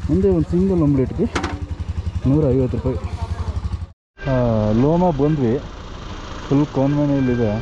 ಮುಂದೆ ಒಂದು ಸಿಂಗಲ್ ಆಮ್ಲೆಟ್ಗೆ 150 ರೂಪಾಯಿ. ಲೋಮ ಬಂದ್ವಿ, ಫುಲ್ ಕಾನ್ವೆನೆಯಲ್ಲಿದೆ.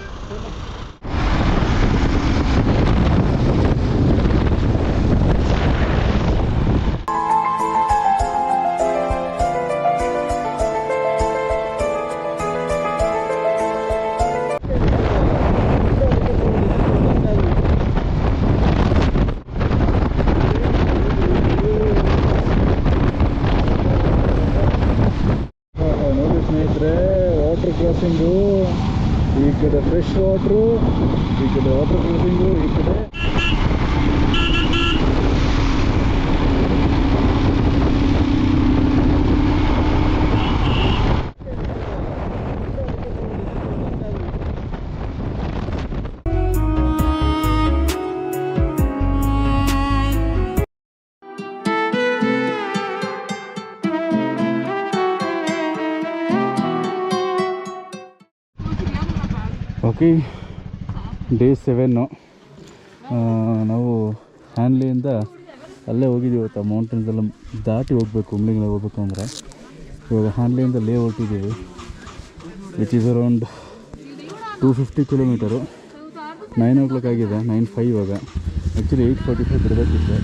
ವಾಟರ್ ಕ್ರಾಸಿಂಗು, ಈ ಕಡೆ ಫ್ರೆಶ್ ವಾಟ್ರು, ಈ ಕಡೆ ವಾಟರ್ ಕ್ರಾಸಿಂಗು, ಈ ಕಡೆ ಓಕೆ. ಡೇ 7 ನಾವು ಹ್ಯಾನ್ಲಿಯಿಂದ ಅಲ್ಲೇ ಹೋಗಿದ್ದೀವಿ ಇವತ್ತು. ಮೌಂಟೇನ್ಸೆಲ್ಲ ದಾಟಿ ಹೋಗಬೇಕು, ಕುಂಬ್ಳಿಂಗ್ಲ ಹೋಗ್ಬೇಕು ಅಂದರೆ. ಇವಾಗ ಹ್ಯಾನ್ಲಿಯಿಂದ ಲೇ ಹೊರಟಿದ್ದೀವಿ, which is around 250 kilometre. 9 o'clock ಆಗಿದೆ, 9:05 ಇವಾಗ. ಆ್ಯಕ್ಚುಲಿ 8:45 ಬಿಡಬೇಕಿತ್ತು.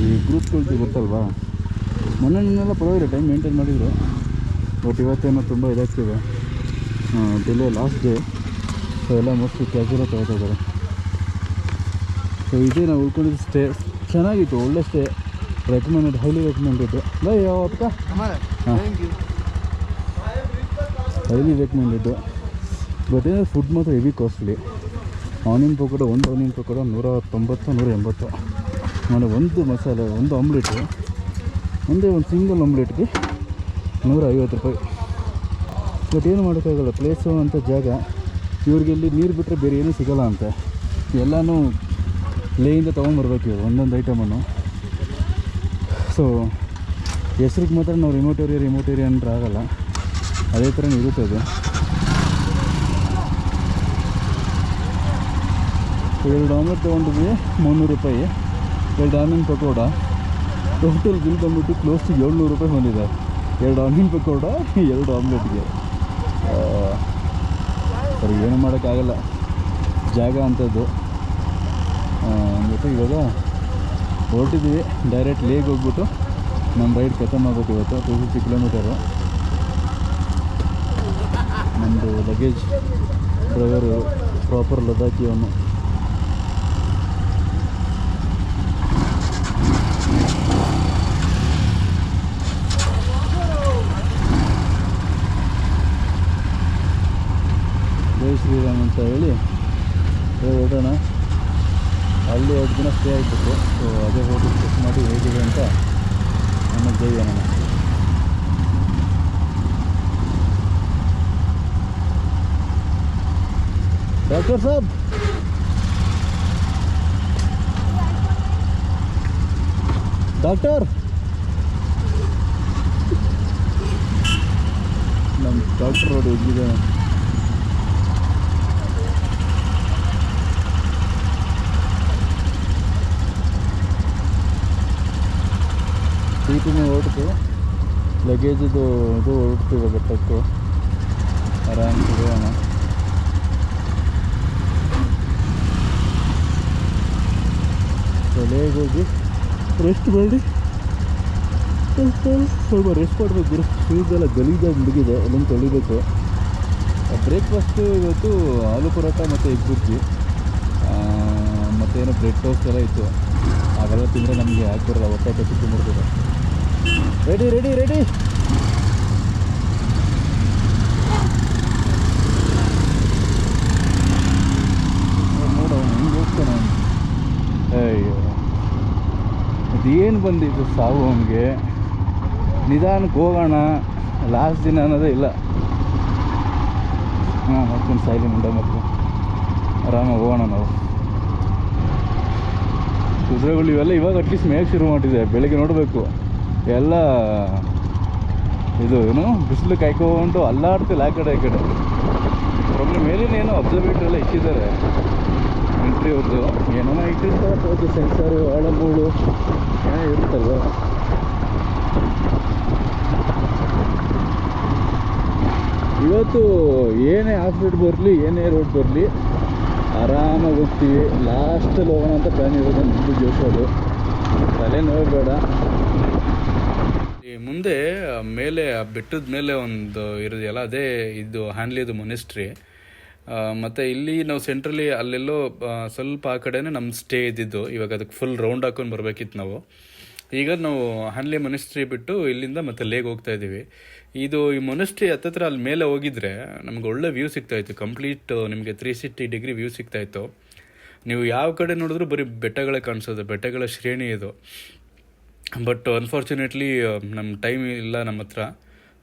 ಈ ಗ್ರೂಪ್ಗಳ್ದು ಗೊತ್ತಲ್ವಾ, ಮೊನ್ನೆಲ್ಲ ಪರವಾಗಿಲ್ಲ, ಟೈಮ್ ಮೇಂಟೈನ್ ಮಾಡಿದರು. ಬಟ್ ಇವತ್ತೇನೋ ತುಂಬ ಇದಾಗ್ತಿದೆ, ಡಿಲೇ, ಲಾಸ್ಟ್ ಡೇ. ಸೊ ಎಲ್ಲ ಮೋಸ್ಟ್ಲಿ ಕ್ಯಾಶುವಲ್ ತಗೋತಾ ಇದ್ದಾರೆ. ಸೊ ಇದೇ ನಾವು ಉಳ್ಕೊಂಡಿದ್ದು ಸ್ಟೇ. ಚೆನ್ನಾಗಿತ್ತು, ಒಳ್ಳೆ stay. Recommended, highly recommended. By ಯಾವತ್ತ? ಹಾಂ, ಹೈಲಿ ರೆಕಮೆಂಡೆಡ್. ಬಟ್ ಏನಂದರೆ ಫುಡ್ ಮಾತ್ರ ಹೆವಿ ಕಾಸ್ಟ್ಲಿ. ಆನಿಯನ್ ಪಕೋಡ, ಒಂದು ಆನಿಯನ್ ಪಕೋಡ 190, 180. ಆಮೇಲೆ ಒಂದು ಮಸಾಲೆ, ಒಂದು ಆಮ್ಲೆಟು, ಒಂದೇ ಒಂದು ಸಿಂಗಲ್ ಆಮ್ಲೆಟ್ಗೆ 150 ರೂಪಾಯಿ. ಬಟ್ ಏನು ಮಾಡೋಕ್ಕಾಗಲ್ಲ, ಪ್ಲೇಸು ಅಂತ ಜಾಗ. ಇವ್ರಿಗೆ ಇಲ್ಲಿ ನೀರು ಬಿಟ್ಟರೆ ಬೇರೆ ಏನೂ ಸಿಗೋಲ್ಲ ಅಂತೆ. ಎಲ್ಲನೂ ಲೇಯಿಂದ ತೊಗೊಂಬರ್ಬೇಕು ಇವರು ಒಂದೊಂದು ಐಟಮನ್ನು. ಸೊ ಹೆಸ್ರಿಗೆ ಮಾತ್ರ ನಾವು ರಿಮೋಟ್ ಏರಿಯಾ ಅಂದ್ರೆ ಆಗಲ್ಲ, ಅದೇ ಥರನೇ ಇರುತ್ತೆ ಅದು. 2 ಆಮ್ಲೆಟ್ ತೊಗೊಂಡಿದ್ವಿ 300 ರೂಪಾಯಿ. 2 ಆನಿಯನ್ ಪಕೋಡ, ಟೋಟಲ್ ಬಿಲ್ ಬಂದ್ಬಿಟ್ಟು ಕ್ಲೋಸ್ ಟು 700 ರೂಪಾಯಿ ಬಂದಿದೆ. 2 ಆನಿಯನ್ ಪಕೋಡ, 2 ಆಮ್ಲೆಟ್ಗೆ. ಸರಿ, ಏನು ಮಾಡೋಕ್ಕಾಗಲ್ಲ, ಜಾಗ ಅಂಥದ್ದು. ಅಂದ್ಬಿಟ್ಟು ಇವಾಗ ಹೊರಟಿದ್ದೀವಿ. ಡೈರೆಕ್ಟ್ ಲೇಗೆ ಹೋಗ್ಬಿಟ್ಟು ನಮ್ಮ ರೈಡ್ ಖತಮ್ ಆಗೋದು ಇವತ್ತು. 250 ಕಿಲೋಮೀಟರು. ನಮ್ಮದು ಲಗೇಜ್ ಡ್ರೈವರು ಪ್ರಾಪರ್ ಲದಾಖಿ ಅವನು. ಜೈ ಶ್ರೀರಾಮ್ ಅಂತ ಹೇಳಿ ಹೊರಡೋಣ. ಅಲ್ಲಿ 2 ದಿನ ಸ್ಟೇ ಆಗಿಬಿಟ್ಟು, ಸೊ ಅದೇ ಹೋಗಿ ಚೆಕ್ ಮಾಡಿ ಹೇಗಿದೆ ಅಂತ ನಮ್ಮ ಜೈ ಅನ್ನೋಣ. ಡಾಕ್ಟರ್ ಸಾಬ್, ಡಾಕ್ಟರ್, ನಮ್ಮ ಡಾಕ್ಟರ್ ರೋಡ್ ಹೋಗಿದೆ. ಸೀಟಿನ ಹೊರಡ್ತು, ಲಗೇಜಿದು ಇದು ಹೊರಡ್ತು ಇವಾಗ ಟ್ರಕ್ಕು. ಆರಾಮ್ಸಿದೆ ಅಣ್ಣ. ಲೇಗೆ ಹೋಗಿ ರೆಸ್ಟ್ ಮಾಡಿ ಸ್ವಲ್ಪ ರೆಸ್ಟ್ ಮಾಡಬೇಕು. ಶೂಸ್ ಎಲ್ಲ ಗಲೀಜಾಗಿ ಮುಗಿದಿದೆ, ಎಲ್ಲೊಂದು ತೊಳಿಬೇಕು. ಬ್ರೇಕ್ಫಾಸ್ಟು ಇವತ್ತು ಆಲೂ ಪರೋಟ ಮತ್ತು ಎಗ್ ಬುರ್ಜಿ, ಮತ್ತೇನೋ ಬ್ರೆಡ್ ಟೋಸ್ಟ್ ಎಲ್ಲ ಇತ್ತು. ಅವೆಲ್ಲ ತಿಂದರೆ ನಮಗೆ ಆಗ್ತಿರಲ್ಲ, ಹೊಟ್ಟೆ ಕಟ್ಟಿ ತಿಂದಿರ್ತದೆ. Ready ready ready. ನೋಡೋಣ ಹಿಂಗೆ ಹೋಗ್ತಾನೆ. ಅಯ್ಯೋ, ಇದೇನು ಬಂದಿತ್ತು ಸಾವು ಅವನಿಗೆ. ನಿಧಾನಕ್ಕೆ ಹೋಗೋಣ, ಲಾಸ್ಟ್ ದಿನ ಅನ್ನೋದೇ ಇಲ್ಲ. ಹಾಂ, ಮಾಡ್ಕೊಂಡು ಸಾಯಿಲಿ ಮುಂಡ ಮತ್ತು ಆರಾಮಾಗಿ ಹೋಗೋಣ ನಾವು. ಕುದುರೆಗಳು ಇವೆಲ್ಲ ಇವಾಗ ಅಟ್ಲೀಸ್ಟ್ ಮೇಯಕ್ಕೆ ಶುರು ಮಾಡಿದೆ. ಬೆಳಗ್ಗೆ ನೋಡಬೇಕು ಎಲ್ಲ ಇದು ಏನು ಬಿಸಿಲು ಕಾಯ್ಕೊಂಡು ಅಲ್ಲಾಡ್ತಿಲ್ಲ ಆ ಕಡೆ ಈ ಕಡೆ. ಪ್ರಾಬ್ಲಮ್ ಮೇಲಿನ ಏನೋ ಅಬ್ಸರ್ವೇಟರ್ ಎಲ್ಲ ಇಟ್ಟಿದ್ದಾರೆ ಮಿಲ್ಟ್ರಿ ಅವ್ರದ್ದು. ಏನೋ ಇಟ್ಟಿರ್ತಾರೆ, ಸೆನ್ಸರು, ಆಳಂಬೂಳು ಏನೋ ಇರುತ್ತಲ್ವ. ಇವತ್ತು ಏನೇ ಆಫ್-ರೋಡ್ ಬರಲಿ, ಏನೇ ರೋಡ್ ಬರಲಿ, ಆರಾಮಾಗಿ ಹೋಗ್ತೀವಿ. ಲಾಸ್ಟಲ್ಲಿ ಹೋಗೋಣ ಅಂತ ಪ್ಲ್ಯಾನ್ ಇರೋದು ನಮ್ಮದು ಜೋಶೋದು. ತಲೆ ನೋಡಬೇಡ. ಈ ಮುಂದೆ ಮೇಲೆ ಬೆಟ್ಟದ ಮೇಲೆ ಒಂದು ಇರೋದೆಯಲ್ಲ, ಅದೇ ಇದು ಹ್ಯಾನ್ಲಿದು ಮೊನೆಸ್ಟ್ರಿ. ಮತ್ತು ಇಲ್ಲಿ ನಾವು ಸೆಂಟ್ರಲಿ ಅಲ್ಲೆಲ್ಲೋ ಸ್ವಲ್ಪ ಆ ಕಡೆನೇ ನಮ್ಮ ಸ್ಟೇ ಇದ್ದಿದ್ದು. ಇವಾಗ ಅದಕ್ಕೆ ಫುಲ್ ರೌಂಡ್ ಹಾಕೊಂಡು ಬರಬೇಕಿತ್ತು ನಾವು. ಈಗ ನಾವು ಹ್ಯಾನ್ಲಿ ಮೊನೆಸ್ಟ್ರಿ ಬಿಟ್ಟು ಇಲ್ಲಿಂದ ಮತ್ತೆ ಲೇಗ್ ಹೋಗ್ತಾ ಇದ್ದೀವಿ. ಇದು ಈ ಮೊನೆಸ್ಟ್ರಿ ಹತ್ತತ್ರ ಅಲ್ಲಿ ಮೇಲೆ ಹೋಗಿದ್ರೆ ನಮ್ಗೆ ಒಳ್ಳೆ ವ್ಯೂ ಸಿಗ್ತಾಯಿತ್ತು. ಕಂಪ್ಲೀಟ್ ನಿಮಗೆ 360 ಡಿಗ್ರಿ ವ್ಯೂ ಸಿಗ್ತಾಯಿತ್ತು. ನೀವು ಯಾವ ಕಡೆ ನೋಡಿದ್ರೂ ಬರೀ ಬೆಟ್ಟಗಳೇ ಕಾಣಿಸೋದು, ಬೆಟ್ಟಗಳ ಶ್ರೇಣಿ ಇದು. ಬಟ್ ಅನ್ಫಾರ್ಚುನೇಟ್ಲಿ ನಮ್ಮ ಟೈಮ್ ಇಲ್ಲ ನಮ್ಮ ಹತ್ರ.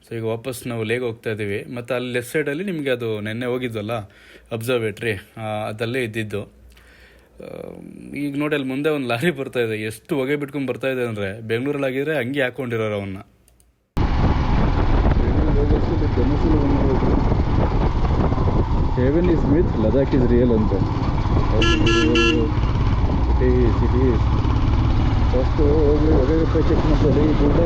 ಸೊ ಈಗ ವಾಪಸ್ ನಾವು ಲೇಗ್ ಹೋಗ್ತಾ ಇದ್ದೀವಿ. ಮತ್ತು ಅಲ್ಲಿ ಲೆಫ್ಟ್ ಸೈಡಲ್ಲಿ ನಿಮಗೆ ಅದು ನೆನ್ನೆ ಹೋಗಿದ್ವಲ್ಲ ಅಬ್ಸರ್ವೇಟ್ರಿ, ಅದಲ್ಲೇ ಇದ್ದಿದ್ದು. ಈಗ ನೋಡಿ ಅಲ್ಲಿ ಮುಂದೆ ಒಂದು ಲಾರಿ ಬರ್ತಾ ಇದೆ. ಎಷ್ಟು ಹೊಗೆ ಬಿಟ್ಕೊಂಡು ಬರ್ತಾ ಇದೆ ಅಂದರೆ, ಬೆಂಗಳೂರಲ್ಲಿ ಆಗಿದ್ರೆ ಹಂಗೆ ಹಾಕ್ಕೊಂಡಿರೋರು ಅವನ್ನ. Heaven is myth, Ladakh is real ಅಂತ. ಸಿಟಿ ಫಸ್ಟು ಹೋಗಿ ಹೊಗೆ ಚೆಕ್ ಮಾಡ್ತಾರೆ. ಈ ಕೂಡ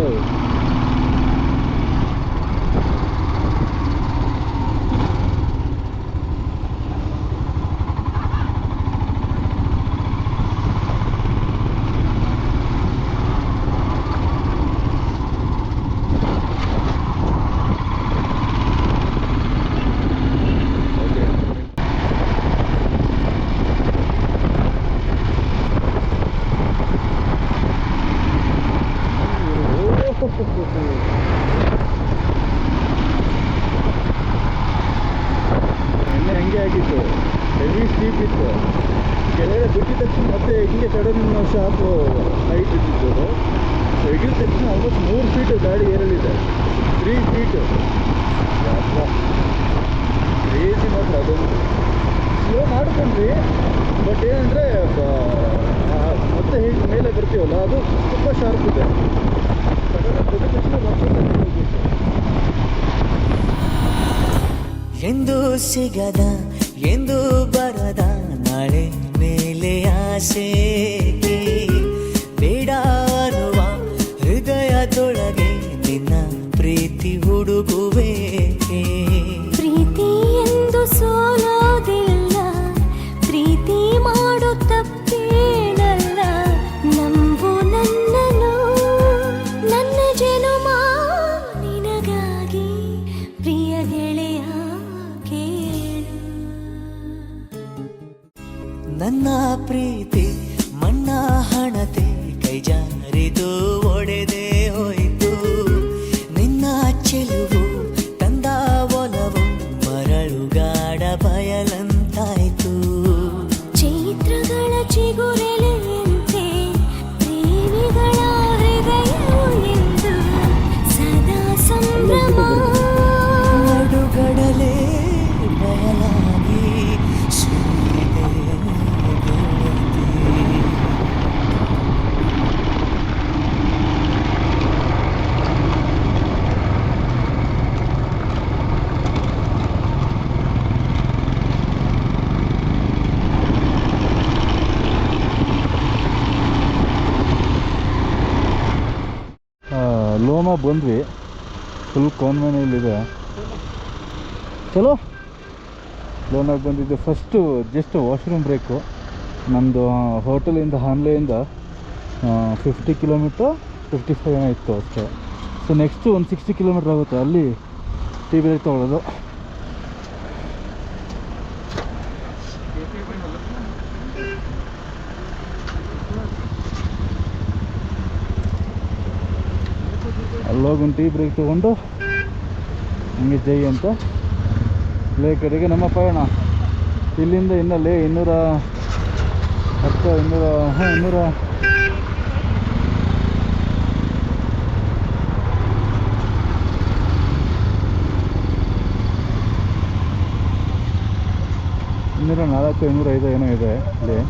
ಎಣ್ಣೆ ಹಂಗೆ ಆಗಿತ್ತು, ಹೆವಿ ಸ್ಟೀಪ್ ಇತ್ತು. ಕೆಳಗಡೆ ಬಿಟ್ಟಿದ ತಕ್ಷಣ ಮತ್ತೆ ಹಿಂಗೆ ಸಡನ್ ಶಾಪ್ ಹೈಟ್ ಇದ್ದಿದ್ದು. ಎಗಿದ ತಕ್ಷಣ ಆಲ್ಮೋಸ್ಟ್ 3 ಫೀಟ್ ಗಾಡಿ ಏರಲಿದೆ, 3 ಫೀಟ್. ಕ್ರೇಜಿ ಮಾತ್ರ. ಅದೊಂದು ಸ್ಲೋ ಮಾಡ್ಕೊಂಡ್ವಿ. ಬಟ್ ಏನಂದರೆ ಮತ್ತೆ ಹೀಗೆ ಮೇಲೆ ಬರ್ತೀವಲ್ಲ, ಅದು ತುಂಬ ಶಾರ್ಪ್ ಇದೆ. ಸಡನ್ ಬಿಟ್ಟಿದ ತಕ್ಷಣ ಎಂದು ಸಿಗದ ಎಂದು ಬರದ ನಾಳೆ ಮೇಲೆ ಆಸೆ ಬೇಡ ಅನ್ನುವ ಹೃದಯದೊಳಗೆ ನಿನ್ನ ಪ್ರೀತಿ ಹುಡುಗುವೆ. ಪ್ರೀತಿ ಎಂದು ಸೋಲೋದಿಲ್ಲ, ಪ್ರೀತಿ ಮಾಡೋ ತಪ್ಪೇನಲ್ಲ. ನಂಬು ನನ್ನನು, ನನ್ನ ಜನುಮ ನಿನಗಾಗಿ ಪ್ರಿಯ ಗೆಳೆಯ ಕೇಳು. ನನ್ನ ಪ್ರೀತಿ ಮಣ್ಣ ಹಣತೆ ಕೈ ಜಾರಿದು ಒಡೆದೇ ಹೋಯಿತು. ನಿನ್ನ ಚೆಲುವು ತಂದ ಒಲವು ಮರಳುಗಾಡ ಬಯಲಂತಾಯ್ತು. ಚೈತ್ರಗಳ ಚಿಗುರೆಲೆಯಂತೆ ಪ್ರೇಮಿಗಳ ಹೃದಯವು ಎಂದು ಸದಾ ಸಂಭ್ರಮ. ನಡುಗಡಲೆ ಬಯಲಾಗಿ ಸುರಿದೆ ಗೆಳತಿ. ಲೋಮ ಬಂದ್ವಿ. ಫುಲ್ ಕಾನ್ವೆನಲ್ಲಿದೆ. ಚಲೋ ಲೋನಾಗಿ ಬಂದಿದ್ದು. First just washroom break. ನಮ್ಮದು ಹೋಟೆಲಿಂದ ಹ್ಯಾನ್ಲೆಯಿಂದ 50 ಕಿಲೋಮೀಟ್ರ್ 55 ಏನೋ ಇತ್ತು ಅಷ್ಟೇ. ಸೊ ನೆಕ್ಸ್ಟು ಒಂದು 60 ಕಿಲೋಮೀಟ್ರ್ ಆಗುತ್ತೆ. ಅಲ್ಲಿ ಟೀ ಬ್ರೇಕ್ ತೊಗೊಳ್ಳೋದು. ಅಲ್ಲೋಗೊಂದು ಟೀ ಬ್ರೇಕ್ ತೊಗೊಂಡು ಹಂಗೆ ಜೈ ಅಂತ ಲೇ ಕಡೆಗೆ ನಮ್ಮ ಪಯಣ. ಇಲ್ಲಿಂದ ಇನ್ನು ಲೇ 204 205 ಏನೋ ಇದೆ ಇಲ್ಲಿ.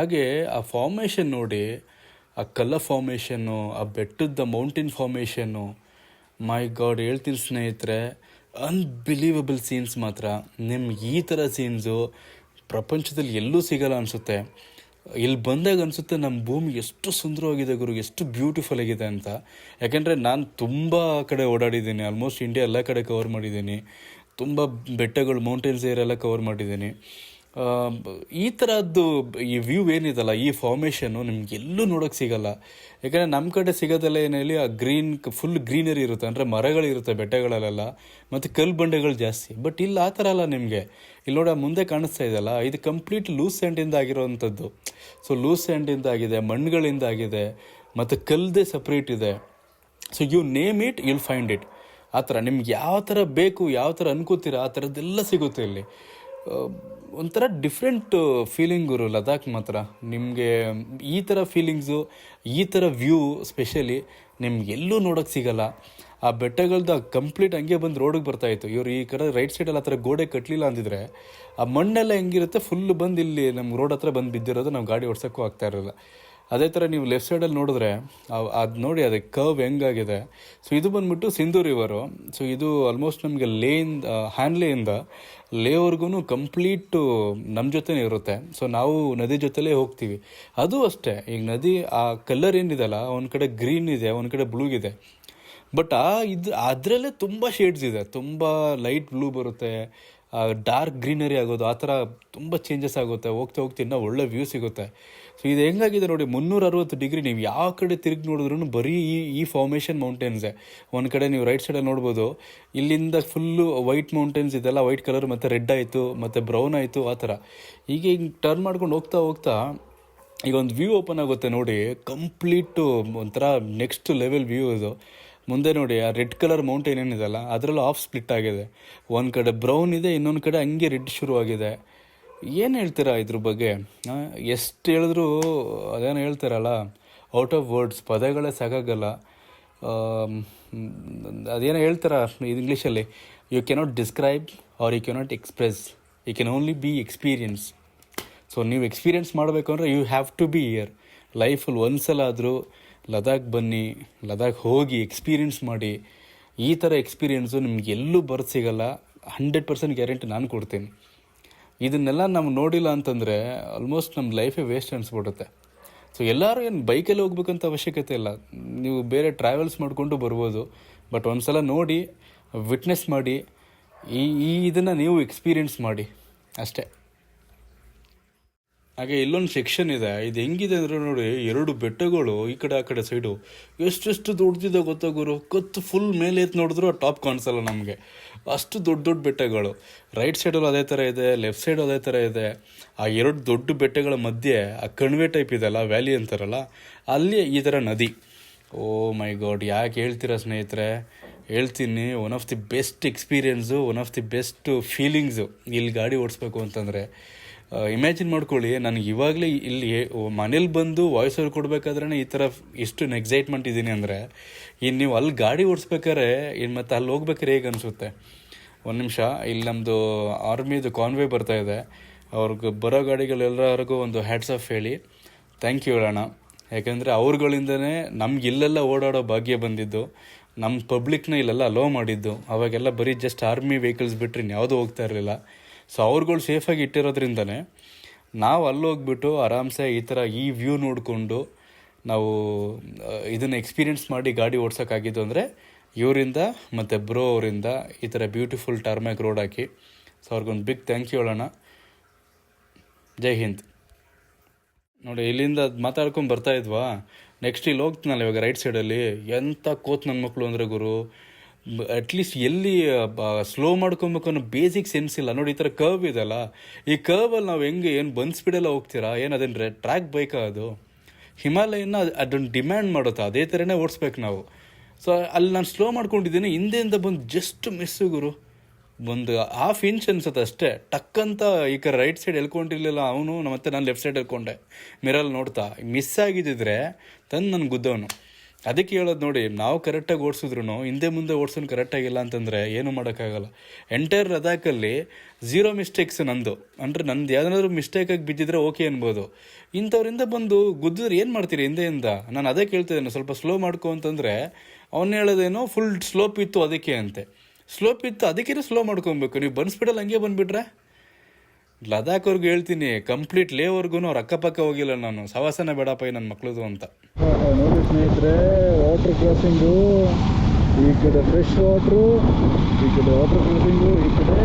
ಹಾಗೆ ಆ ಫಾರ್ಮೇಷನ್ ನೋಡಿ, ಆ ಕಲರ್ ಫಾರ್ಮೇಷನ್ನು, ಆ ಬೆಟ್ಟದ ಮೌಂಟೇನ್ ಫಾರ್ಮೇಷನ್ನು, ಮೈ ಗಾಡ್ ಹೇಳ್ತೀನಿ ಸ್ನೇಹಿತರೆ, ಅನ್ಬಿಲೀವಬಲ್ ಸೀನ್ಸ್ ಮಾತ್ರ. ನಿಮ್ಗೆ ಈ ಥರ ಸೀನ್ಸು ಪ್ರಪಂಚದಲ್ಲಿ ಎಲ್ಲೂ ಸಿಗಲ್ಲ ಅನಿಸುತ್ತೆ. ಇಲ್ಲಿ ಬಂದಾಗ ಅನಿಸುತ್ತೆ ನಮ್ಮ ಭೂಮಿ ಎಷ್ಟು ಸುಂದರವಾಗಿದೆ ಗುರು, ಎಷ್ಟು ಬ್ಯೂಟಿಫುಲ್ ಆಗಿದೆ ಅಂತ. ಯಾಕೆಂದರೆ ನಾನು ತುಂಬ ಕಡೆ ಓಡಾಡಿದ್ದೀನಿ, ಆಲ್ಮೋಸ್ಟ್ ಇಂಡಿಯಾ ಎಲ್ಲ ಕಡೆ ಕವರ್ ಮಾಡಿದ್ದೀನಿ, ತುಂಬ ಬೆಟ್ಟಗಳು ಮೌಂಟೇನ್ಸ್ ಏರೆಲ್ಲ ಕವರ್ ಮಾಡಿದ್ದೀನಿ. ಈ ಥರದ್ದು ಈ ವ್ಯೂ ಏನಿದಲ್ಲ, ಈ ಫಾರ್ಮೇಷನ್ನು ನಿಮ್ಗೆ ಎಲ್ಲೂ ನೋಡೋಕ್ಕೆ ಸಿಗಲ್ಲ. ಯಾಕಂದರೆ ನಮ್ಮ ಕಡೆ ಸಿಗೋದೆಲ್ಲ ಏನೇಳಿ ಆ ಫುಲ್ ಗ್ರೀನರಿ ಇರುತ್ತೆ, ಅಂದರೆ ಮರಗಳಿರುತ್ತೆ ಬೆಟ್ಟಗಳಲ್ಲೆಲ್ಲ, ಮತ್ತು ಕಲ್ಲು ಬಂಡೆಗಳು ಜಾಸ್ತಿ. ಬಟ್ ಇಲ್ಲಿ ಆ ಥರ ಅಲ್ಲ ನಿಮಗೆ. ಇಲ್ಲಿ ನೋಡಿ ಮುಂದೆ ಕಾಣಿಸ್ತಾ ಇದೆಯಲ್ಲ, ಇದು ಕಂಪ್ಲೀಟ್ ಲೂಸ್ ಸ್ಯಾಂಡಿಂದ ಆಗಿರೋವಂಥದ್ದು. ಸೊ ಲೂಸ್ ಸ್ಯಾಂಡಿಂದ ಆಗಿದೆ, ಮಣ್ಣುಗಳಿಂದ ಆಗಿದೆ, ಮತ್ತು ಕಲ್ಲದೆ ಸಪ್ರೇಟ್ ಇದೆ. So you name it, you'll find it. ಆ ಥರ ನಿಮ್ಗೆ ಯಾವ ಥರ ಬೇಕು, ಯಾವ ಥರ ಅನ್ಕೋತೀರ ಆ ಥರದ್ದೆಲ್ಲ ಸಿಗುತ್ತೆ ಇಲ್ಲಿ. ಒಂಥರ ಡಿಫ್ರೆಂಟ್ ಫೀಲಿಂಗು ಲದಾಖ್ ಮಾತ್ರ. ನಿಮಗೆ ಈ ಥರ ಫೀಲಿಂಗ್ಸು, ಈ ಥರ ವ್ಯೂ ಸ್ಪೆಷಲಿ ನಿಮ್ಗೆ ಎಲ್ಲೂ ನೋಡೋಕ್ಕೆ ಸಿಗಲ್ಲ. ಆ ಬೆಟ್ಟಗಳ್ದು ಕಂಪ್ಲೀಟ್ ಹಂಗೆ ಬಂದು ರೋಡಿಗೆ ಬರ್ತಾಯಿತ್ತು. ಇವರು ಈ ಕಡೆ ರೈಟ್ ಸೈಡಲ್ಲಿ ಆ ಥರ ಗೋಡೆ ಕಟ್ಟಲಿಲ್ಲ ಅಂದಿದ್ರೆ ಆ ಮಣ್ಣೆಲ್ಲ ಹೆಂಗಿರುತ್ತೆ ಫುಲ್ ಬಂದು ಇಲ್ಲಿ ನಮ್ಮ ರೋಡ್ ಹತ್ರ ಬಂದು ಬಿದ್ದಿರೋದು, ನಾವು ಗಾಡಿ ಓಡ್ಸೋಕ್ಕೂ ಆಗ್ತಾ ಇರಲಿಲ್ಲ. ಅದೇ ಥರ ನೀವು ಲೆಫ್ಟ್ ಸೈಡಲ್ಲಿ ನೋಡಿದ್ರೆ ಅದು ನೋಡಿ, ಅದಕ್ಕೆ ಕರ್ವ್ ಹೆಂಗಾಗಿದೆ. ಸೊ ಇದು ಬಂದುಬಿಟ್ಟು ಸಿಂಧೂ ರಿವರು. ಸೊ ಇದು ಆಲ್ಮೋಸ್ಟ್ ನಮಗೆ ಹ್ಯಾನ್ಲೇಯಿಂದ ಲೇವರ್ಗೂ ಕಂಪ್ಲೀಟು ನಮ್ಮ ಜೊತೆನೇ ಇರುತ್ತೆ. ಸೊ ನಾವು ನದಿ ಜೊತೆಲೇ ಹೋಗ್ತೀವಿ. ಅದು ಅಷ್ಟೇ, ಈಗ ನದಿ ಆ ಕಲರ್ ಏನಿದೆಲ್ಲ, ಒಂದು ಕಡೆ ಗ್ರೀನ್ ಇದೆ, ಒಂದು ಕಡೆ ಬ್ಲೂ ಇದೆ. ಬಟ್ ಅದರಲ್ಲೇ ತುಂಬ ಶೇಡ್ಸ್ ಇದೆ. ತುಂಬ ಲೈಟ್ ಬ್ಲೂ ಬರುತ್ತೆ, ಡಾರ್ಕ್ ಗ್ರೀನರಿ ಆಗೋದು, ಆ ಥರ ತುಂಬ ಚೇಂಜಸ್ ಆಗುತ್ತೆ. ಹೋಗ್ತಾ ಇನ್ನೂ ಒಳ್ಳೆ ವ್ಯೂ ಸಿಗುತ್ತೆ. ಸೊ ಇದು ಹೆಂಗಾಗಿದೆ ನೋಡಿ, 360 ಡಿಗ್ರಿ ನೀವು ಯಾವ ಕಡೆ ತಿರುಗಿ ನೋಡಿದ್ರೂ ಬರೀ ಈ ಫಾರ್ಮೇಷನ್ ಮೌಂಟೇನ್ಸೇ. ಒಂದು ಕಡೆ ನೀವು ರೈಟ್ ಸೈಡಲ್ಲಿ ನೋಡ್ಬೋದು, ಇಲ್ಲಿಂದ ಫುಲ್ಲು ವೈಟ್ ಮೌಂಟೇನ್ಸ್ ಇದೆಲ್ಲ, ವೈಟ್ ಕಲರ್, ಮತ್ತು ರೆಡ್ ಆಯಿತು, ಮತ್ತು ಬ್ರೌನ್ ಆಯಿತು, ಆ ಥರ. ಈಗ ಟರ್ನ್ ಮಾಡ್ಕೊಂಡು ಹೋಗ್ತಾ ಈಗ ಒಂದು ವ್ಯೂ ಓಪನ್ ಆಗುತ್ತೆ ನೋಡಿ, ಕಂಪ್ಲೀಟು ಒಂಥರ ನೆಕ್ಸ್ಟ್ ಲೆವೆಲ್ ವ್ಯೂ ಇದು. ಮುಂದೆ ನೋಡಿ ಆ ರೆಡ್ ಕಲರ್ ಮೌಂಟೇನ್ ಏನಿದೆಲ್ಲ, ಅದರಲ್ಲೂ ಆಫ್ ಸ್ಪ್ಲಿಟ್ ಆಗಿದೆ. ಒಂದು ಕಡೆ ಬ್ರೌನ್ ಇದೆ, ಇನ್ನೊಂದು ಕಡೆ ಹಂಗೆ ರೆಡ್ ಶುರುವಾಗಿದೆ. ಏನು ಹೇಳ್ತೀರಾ ಇದ್ರ ಬಗ್ಗೆ? ಎಷ್ಟು ಹೇಳಿದ್ರು ಅದೇನು ಹೇಳ್ತಾರಲ್ಲ, ಔಟ್ ಆಫ್ ವರ್ಡ್ಸ್, ಪದಗಳೇ ಸಾಕಾಗಲ್ಲ. ಅದೇನೋ ಹೇಳ್ತಾರ ಇಂಗ್ಲೀಷಲ್ಲಿ, you cannot describe or you cannot express, you can only be experience. So ನೀವು ಎಕ್ಸ್ಪೀರಿಯನ್ಸ್ ಮಾಡಬೇಕು ಅಂದರೆ you have to be here. ಲೈಫಲ್ಲಿ ಒಂದ್ಸಲ ಆದರೂ ಲದಾಖ್ ಬನ್ನಿ, ಲದಾಖ್ ಹೋಗಿ ಎಕ್ಸ್ಪೀರಿಯನ್ಸ್ ಮಾಡಿ. ಈ ಥರ ಎಕ್ಸ್ಪೀರಿಯೆನ್ಸು ನಿಮ್ಗೆ ಎಲ್ಲೂ ಬರೋದು ಸಿಗಲ್ಲ. 100% ಗ್ಯಾರಂಟಿ ನಾನು ಕೊಡ್ತೀನಿ. ಇದನ್ನೆಲ್ಲ ನಾವು ನೋಡಿಲ್ಲ ಅಂತಂದರೆ ಆಲ್ಮೋಸ್ಟ್ ನಮ್ಮ ಲೈಫೇ ವೇಸ್ಟ್ ಅನಿಸ್ಬಿಡುತ್ತೆ. ಸೊ ಎಲ್ಲರೂ ಏನು ಬೈಕಲ್ಲಿ ಹೋಗ್ಬೇಕಂತ ಅವಶ್ಯಕತೆ ಇಲ್ಲ, ನೀವು ಬೇರೆ ಟ್ರಾವೆಲ್ಸ್ ಮಾಡಿಕೊಂಡು ಬರ್ಬೋದು. ಬಟ್ ಒಂದು ಸಲ ನೋಡಿ, ವಿಟ್ನೆಸ್ ಮಾಡಿ, ಇದನ್ನು ನೀವು ಎಕ್ಸ್ಪೀರಿಯೆನ್ಸ್ ಮಾಡಿ ಅಷ್ಟೇ. ಹಾಗೆ ಇಲ್ಲೊಂದು ಸೆಕ್ಷನ್ ಇದೆ, ಇದು ಹೆಂಗಿದೆ ಅಂದರೆ ನೋಡಿ, 2 ಬೆಟ್ಟಗಳು ಈ ಕಡೆ ಆ ಕಡೆ ಸೈಡು ಎಷ್ಟು ದೊಡ್ಡದಿದೆ ಗೊತ್ತಾ ಗುರು. ಕತ್ತು ಫುಲ್ ಮೇಲೆ ಎತ್ತು ನೋಡಿದ್ರು ಆ ಟಾಪ್ ಕಾಣಿಸಲ್ಲ ನಮಗೆ, ಅಷ್ಟು ದೊಡ್ಡ ಬೆಟ್ಟಗಳು. ರೈಟ್ ಸೈಡಲ್ಲೂ ಅದೇ ಥರ ಇದೆ, ಲೆಫ್ಟ್ ಸೈಡು ಅದೇ ಥರ ಇದೆ. ಆ 2 ದೊಡ್ಡ ಬೆಟ್ಟಗಳ ಮಧ್ಯೆ ಆ ಕಣಿವೆ ಟೈಪ್ ಇದೆಲ್ಲ, ವ್ಯಾಲಿ ಅಂತಾರಲ್ಲ, ಅಲ್ಲಿ ಈ ಥರ ನದಿ. ಓ ಮೈ ಗಾಡ್, ಯಾಕೆ ಹೇಳ್ತೀರಾ ಸ್ನೇಹಿತರೆ? ಹೇಳ್ತೀನಿ, one of the best experience, one of the best feelings ಇಲ್ಲಿ ಗಾಡಿ ಓಡಿಸ್ಬೇಕು ಅಂತಂದರೆ. ಇಮ್ಯಾಜಿನ್ ಮಾಡ್ಕೊಳ್ಳಿ, ನನಗೆ ಇವಾಗಲೇ ಇಲ್ಲಿ ಮನೇಲಿ ಬಂದು ವಾಯ್ಸ್ ಓವರ್ ಕೊಡಬೇಕಾದ್ರೆ ಈ ಥರ ಇಷ್ಟು ಎಕ್ಸೈಟ್ಮೆಂಟ್ ಇದ್ದೀನಿ ಅಂದರೆ, ಇನ್ನು ನೀವು ಅಲ್ಲಿ ಗಾಡಿ ಓಡಿಸ್ಬೇಕಾರೆ, ಇನ್ನು ಮತ್ತು ಅಲ್ಲಿ ಹೋಗ್ಬೇಕಾರೆ ಹೇಗೆ ಅನಿಸುತ್ತೆ? ಒಂದು ನಿಮಿಷ, ಇಲ್ಲಿ ನಮ್ಮದು ಆರ್ಮಿದು ಕಾನ್ವೆ ಬರ್ತಾಯಿದೆ, ಅವ್ರಿಗೆ ಬರೋ ಗಾಡಿಗಳೆಲ್ಲರಿಗೂ ಒಂದು ಹ್ಯಾಟ್ಸ್ ಆಫ್ ಹೇಳಿ ಥ್ಯಾಂಕ್ ಯು ಹೇಳೋಣ. ಯಾಕೆಂದರೆ ಅವ್ರುಗಳಿಂದನೇ ನಮ್ಗೆ ಇಲ್ಲೆಲ್ಲ ಓಡಾಡೋ ಭಾಗ್ಯ ಬಂದಿದ್ದು, ನಮ್ಮ ಪಬ್ಲಿಕ್ನ ಇಲ್ಲೆಲ್ಲ ಅಲೋ ಮಾಡಿದ್ದು. ಅವಾಗೆಲ್ಲ ಬರೀ ಜಸ್ಟ್ ಆರ್ಮಿ ವೆಹಿಕಲ್ಸ್ ಬಿಟ್ಟರೆ ಇನ್ಯಾವುದೂ ಹೋಗ್ತಾ ಇರಲಿಲ್ಲ. ಸೊ ಅವ್ರುಗಳು ಸೇಫಾಗಿ ಇಟ್ಟಿರೋದ್ರಿಂದನೇ ನಾವು ಅಲ್ಲಿ ಹೋಗ್ಬಿಟ್ಟು ಆರಾಮ್ಸೆ ಈ ಥರ ಈ ವ್ಯೂ ನೋಡಿಕೊಂಡು ನಾವು ಇದನ್ನು ಎಕ್ಸ್ಪೀರಿಯೆನ್ಸ್ ಮಾಡಿ ಗಾಡಿ ಓಡ್ಸೋಕ್ಕಾಗಿದ್ದು ಅಂದರೆ ಇವರಿಂದ ಮತ್ತು ಬ್ರೋ ಅವರಿಂದ ಈ ಥರ ಬ್ಯೂಟಿಫುಲ್ ಟಾರ್ಮ್ಯಾಕ್ ರೋಡ್ ಹಾಕಿ. ಸೊ ಅವ್ರಿಗೊಂದು ಬಿಗ್ ಥ್ಯಾಂಕ್ ಯು ಹೇಳೋಣ. ಜೈ ಹಿಂದ್. ನೋಡಿ, ಇಲ್ಲಿಂದ ಮಾತಾಡ್ಕೊಂಡು ಬರ್ತಾ ಇದ್ವಾ, ನೆಕ್ಸ್ಟ್ ಇಲ್ಲಿ ಹೋಗ್ತೀನಲ್ಲ ಇವಾಗ ರೈಟ್ ಸೈಡಲ್ಲಿ, ಎಂಥ ಕೋತ್ ನನ್ನ ಮಕ್ಕಳು ಅಂದರೆ ಗುರು, ಅಟ್ಲೀಸ್ಟ್ ಎಲ್ಲಿ ಸ್ಲೋ ಮಾಡ್ಕೊಬೇಕು ಅನ್ನೋ ಬೇಸಿಕ್ ಸೆನ್ಸ್ ಇಲ್ಲ. ನೋಡಿ, ಈ ಥರ ಕರ್ವ್ ಇದೆಲ್ಲ, ಈ ಕರ್ವಲ್ಲಿ ನಾವು ಹೆಂಗೆ ಏನು ಬಂದ್ ಸ್ಪೀಡೆಲ್ಲ ಹೋಗ್ತೀರಾ? ಏನು ಅದೇನು ಟ್ರ್ಯಾಕ್ ಬೈಕಾ ಅದು? ಹಿಮಾಲಯನ ಅದನ್ನು ಡಿಮ್ಯಾಂಡ್ ಮಾಡುತ್ತಾ, ಅದೇ ಥರನೇ ಓಡಿಸ್ಬೇಕು ನಾವು. ಸೊ ಅಲ್ಲಿ ನಾನು ಸ್ಲೋ ಮಾಡ್ಕೊಂಡಿದ್ದೀನಿ, ಹಿಂದೆಯಿಂದ ಬಂದು ಜಸ್ಟ್ ಮಿಸ್ಸು ಗುರು, ಒಂದು ½ ಇಂಚ್ ಅನ್ಸುತ್ತೆ ಅಷ್ಟೇ. ಟಕ್ಕಂತ ಈ ಕಡೆ ರೈಟ್ ಸೈಡ್ ಎಳ್ಕೊಂಡಿರಲಿಲ್ಲ ಅವನು, ಮತ್ತೆ ನಾನು ಲೆಫ್ಟ್ ಸೈಡ್ ಎಳ್ಕೊಂಡೆ ಮಿರಲ್ಲಿ ನೋಡ್ತಾ. ಮಿಸ್ ಆಗಿದ್ದಿದ್ರೆ ತಂದು ನನಗೆ ಗುದ್ದವನು. ಅದಕ್ಕೆ ಹೇಳೋದು ನೋಡಿ, ನಾವು ಕರೆಕ್ಟಾಗಿ ಓಡಿಸಿದ್ರು ಹಿಂದೆ ಮುಂದೆ ಓಡಿಸೋನು ಕರೆಕ್ಟಾಗಿಲ್ಲ ಅಂತಂದರೆ ಏನೂ ಮಾಡೋಕ್ಕಾಗಲ್ಲ. ಎಂಟೈರ್ ಲದಾಖಲ್ಲಿ 0 ಮಿಸ್ಟೇಕ್ಸ್ ನಂದು. ಅಂದರೆ ನಂದು ಯಾವ್ದಾದ್ರು ಮಿಸ್ಟೇಕಾಗಿ ಬಿದ್ದಿದ್ರೆ ಓಕೆ ಅನ್ಬೋದು. ಇಂಥವ್ರಿಂದ ಬಂದು ಗುದ್ದಿದ್ರೆ ಏನು ಮಾಡ್ತೀರಿ ಹಿಂದೆಯಿಂದ? ನಾನು ಅದೇ ಕೇಳ್ತಿದ್ದೇನೆ, ಸ್ವಲ್ಪ ಸ್ಲೋ ಮಾಡ್ಕೊ ಅಂತಂದರೆ ಅವನು ಹೇಳೋದೇನೋ ಫುಲ್ ಸ್ಲೋಪ್ ಇತ್ತು ಅದಕ್ಕೆ ಅಂತೆ. ಸ್ಲೋಪ್ ಇತ್ತು ಅದಕ್ಕೆ ಸ್ಲೋ ಮಾಡ್ಕೊಬೇಕು. ನೀವು ಬಂದು ಸ್ಪೀಡಲ್ಲಿ ಹಂಗೆ ಬಂದುಬಿಟ್ರೆ ಲದಾಖ್ವರೆಗೂ ಹೇಳ್ತೀನಿ, ಕಂಪ್ಲೀಟ್ ಲೇವರೆಗೂ ಅವ್ರ ಅಕ್ಕಪಕ್ಕ ಹೋಗಿಲ್ಲ ನಾನು. ಸವಾಸನ ಬೇಡಪ್ಪ ನನ್ನ ಮಕ್ಳದು ಅಂತ. ನೋಡಿ ಸ್ನೇಹಿತರೆ, ವಾಟರ್ ಕ್ರಾಸಿಂಗು, ಈ ಕಡೆ ಫ್ರೆಶ್ ವಾಟ್ರು, ಈ ಕಡೆ ವಾಟರ್ ಕ್ರಾಸಿಂಗು, ಈ ಕಡೆ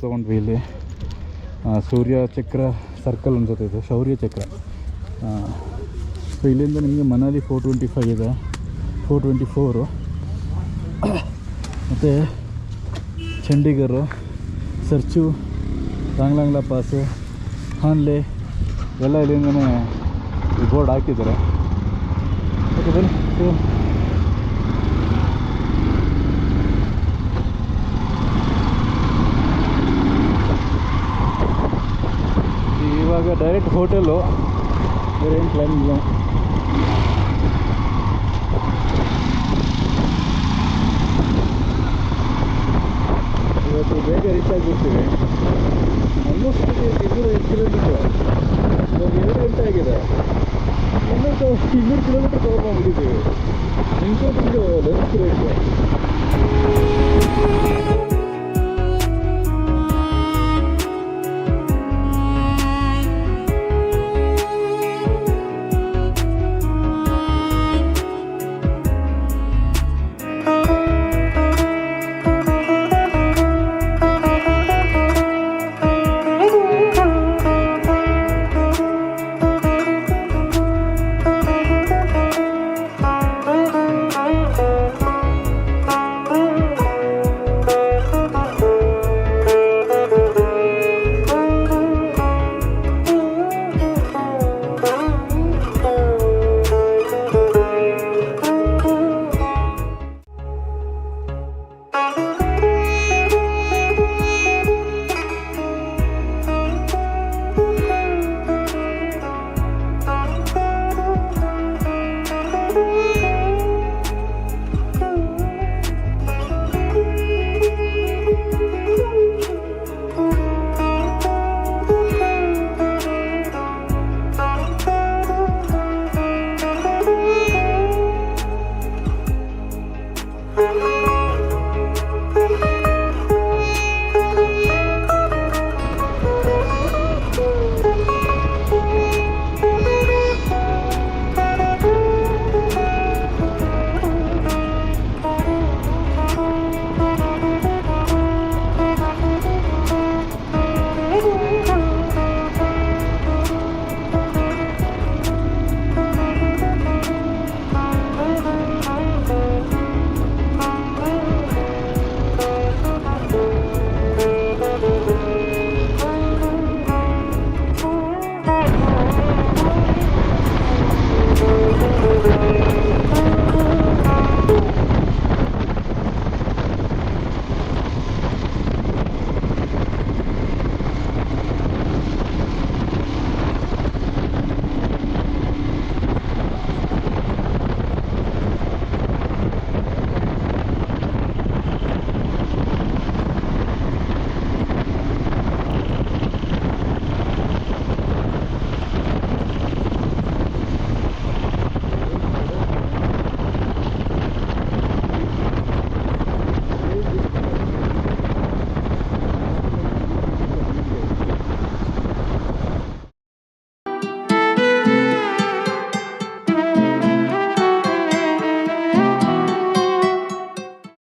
ತೊಗೊಂಡ್ವಿ. ಇಲ್ಲಿ ಸೂರ್ಯ ಚಕ್ರ ಸರ್ಕಲ್ ಅನ್ಸುತ್ತೆ, ಇದು ಶೌರ್ಯ ಚಕ್ರ. ಸೊ ಇಲ್ಲಿಂದ ನಿಮಗೆ ಮನಾಲಿ 425 ಇದೆ, 424 ಮತ್ತು ಚಂಡೀಗಢ, ಸರ್ಚು, ರಾಂಗ್ಲಾಂಗ್ಲಾ ಪಾಸು, ಹಾನ್ಲೆ ಎಲ್ಲ ಇಲ್ಲಿಂದನೇ ಬೋರ್ಡ್ ಹಾಕಿದ್ದಾರೆ. ಓಕೆ ಬನ್ನಿ. ಸೊ ಇವಾಗ ಡೈರೆಕ್ಟ್ ಹೋಟೆಲು, ಬೇರೆ ಏನು ಪ್ಲ್ಯಾನ್ ಇಲ್ಲ. ಇವತ್ತು ಬೇಗ ರೀಚ್ ಆಗಿಬಿಡ್ತೀವಿ. ಆಲ್ಮೋಸ್ಟ್ 205 ಕಿಲೋಮೀಟ್ರ್, ಇವಾಗ 2 ಗಂಟೆ ಆಗಿದೆ. 200 ಕಿಲೋಮೀಟ್ರ್ ಕವರ್ ಮಾಡಿಬಿಟ್ಟಿದ್ದೀವಿ. 8 ಲಂಚ್ ಬ್ರೇಕ್.